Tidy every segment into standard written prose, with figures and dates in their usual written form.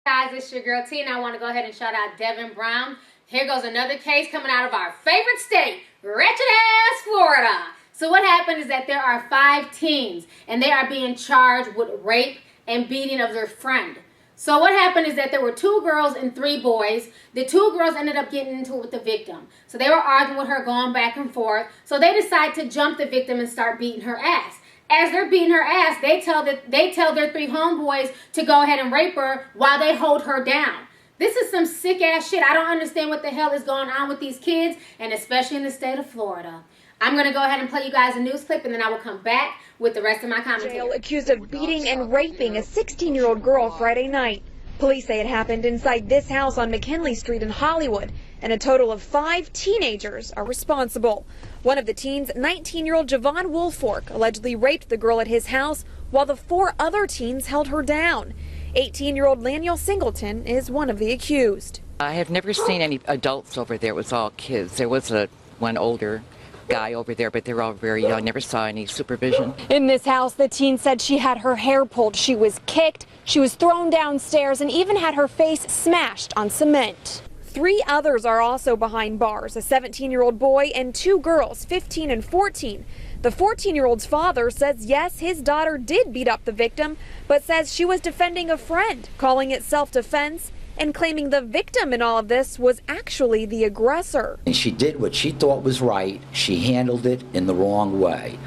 Guys, it's your girl T, and I want to go ahead and shout out Devin Brown. Here goes another case coming out of our favorite state, Ratchet ass Florida. So what happened is that there are 5 teens, and they are being charged with rape and beating of their friend. So what happened is that there were 2 girls and 3 boys. The 2 girls ended up getting into it with the victim. So they were arguing with her, going back and forth. So they decide to jump the victim and start beating her ass. As they're beating her ass, they tell their 3 homeboys to go ahead and rape her while they hold her down. This is some sick ass shit. I don't understand what the hell is going on with these kids, and especially in the state of Florida. I'm going to go ahead and play you guys a news clip, and then I will come back with the rest of my commentary. Jail accused of beating and raping a 16-year-old girl Friday night. Police say it happened inside this house on McKinley Street in Hollywood, and a total of 5 teenagers are responsible. One of the teens, 19-year-old Javon Woolfork, allegedly raped the girl at his house, while the 4 other teens held her down. 18-year-old Laniel Singleton is one of the accused. I have never seen any adults over there. It was all kids. There was one older guy over there, but they're all very young. Never saw any supervision. In this house, the teen said she had her hair pulled, she was kicked, she was thrown downstairs, and even had her face smashed on cement. 3 others are also behind bars, a 17-year-old boy and 2 girls, 15 and 14. The 14-year-old's father says yes, his daughter did beat up the victim, but says she was defending a friend, calling it self-defense, and claiming the victim in all of this was actually the aggressor. And she did what she thought was right. She handled it in the wrong way.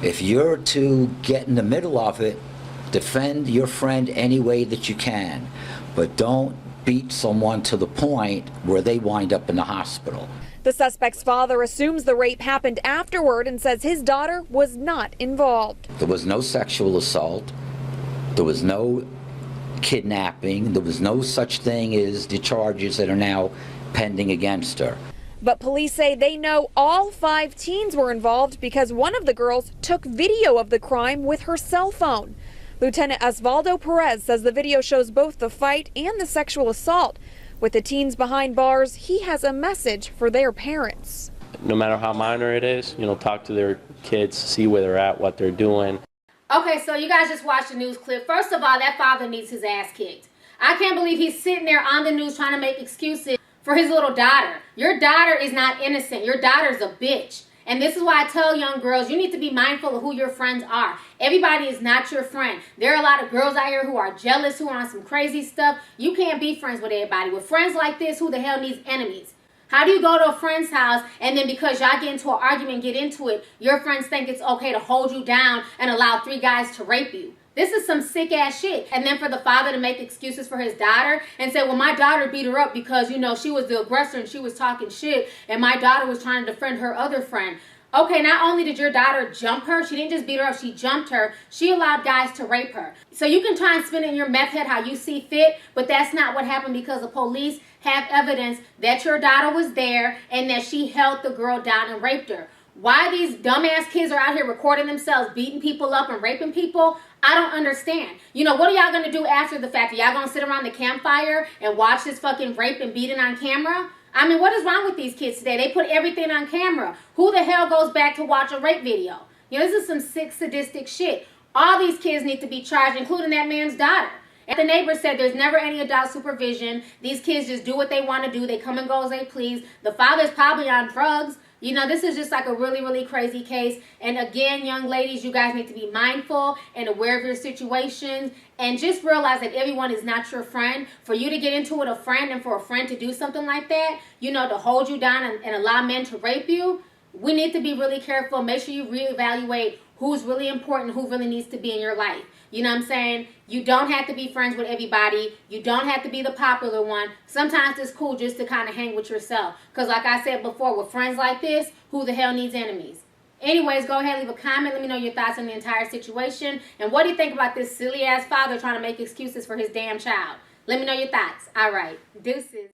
If you're to get in the middle of it, defend your friend any way that you can, but don't beat someone to the point where they wind up in the hospital. The suspect's father assumes the rape happened afterward and says his daughter was not involved. There was no sexual assault. There was no kidnapping. There was no such thing as the charges that are now pending against her. But police say they know all 5 teens were involved because one of the girls took video of the crime with her cell phone. Lieutenant Osvaldo Perez says the video shows both the fight and the sexual assault. With the teens behind bars, he has a message for their parents. No matter how minor it is, talk to their kids, see where they're at, what they're doing. Okay, so you guys just watched the news clip. First of all, that father needs his ass kicked. I can't believe he's sitting there on the news trying to make excuses for his little daughter. Your daughter is not innocent. Your daughter's a bitch. And this is why I tell young girls, you need to be mindful of who your friends are. Everybody is not your friend. There are a lot of girls out here who are jealous, who are on some crazy stuff. You can't be friends with everybody. With friends like this, who the hell needs enemies? How do you go to a friend's house and then because y'all get into an argument, get into it, your friends think it's okay to hold you down and allow 3 guys to rape you? This is some sick ass shit. And then for the father to make excuses for his daughter and say, well, my daughter beat her up because, she was the aggressor and she was talking shit and my daughter was trying to defend her other friend. Okay, not only did your daughter jump her, she didn't just beat her up, she jumped her. She allowed guys to rape her. So you can try and spin it in your meth head how you see fit, but that's not what happened because the police have evidence that your daughter was there and that she held the girl down and raped her. Why these dumbass kids are out here recording themselves, beating people up and raping people, I don't understand. What are y'all going to do after the fact? Are y'all going to sit around the campfire and watch this fucking rape and beating on camera? I mean, what is wrong with these kids today? They put everything on camera. Who the hell goes back to watch a rape video? This is some sick, sadistic shit. All these kids need to be charged, including that man's daughter. And the neighbor said there's never any adult supervision. These kids just do what they want to do. They come and go as they please. The father's probably on drugs. This is just like a really, really crazy case. And again, young ladies, you guys need to be mindful and aware of your situations. And just realize that everyone is not your friend. For you to get into it with a friend and for a friend to do something like that, to hold you down and allow men to rape you, we need to be really careful. Make sure you reevaluate who's really important, who really needs to be in your life. You know what I'm saying? You don't have to be friends with everybody. You don't have to be the popular one. Sometimes it's cool just to kind of hang with yourself. Because like I said before, with friends like this, who the hell needs enemies? Anyways, go ahead, leave a comment. Let me know your thoughts on the entire situation. And what do you think about this silly-ass father trying to make excuses for his damn child? Let me know your thoughts. All right. Deuces.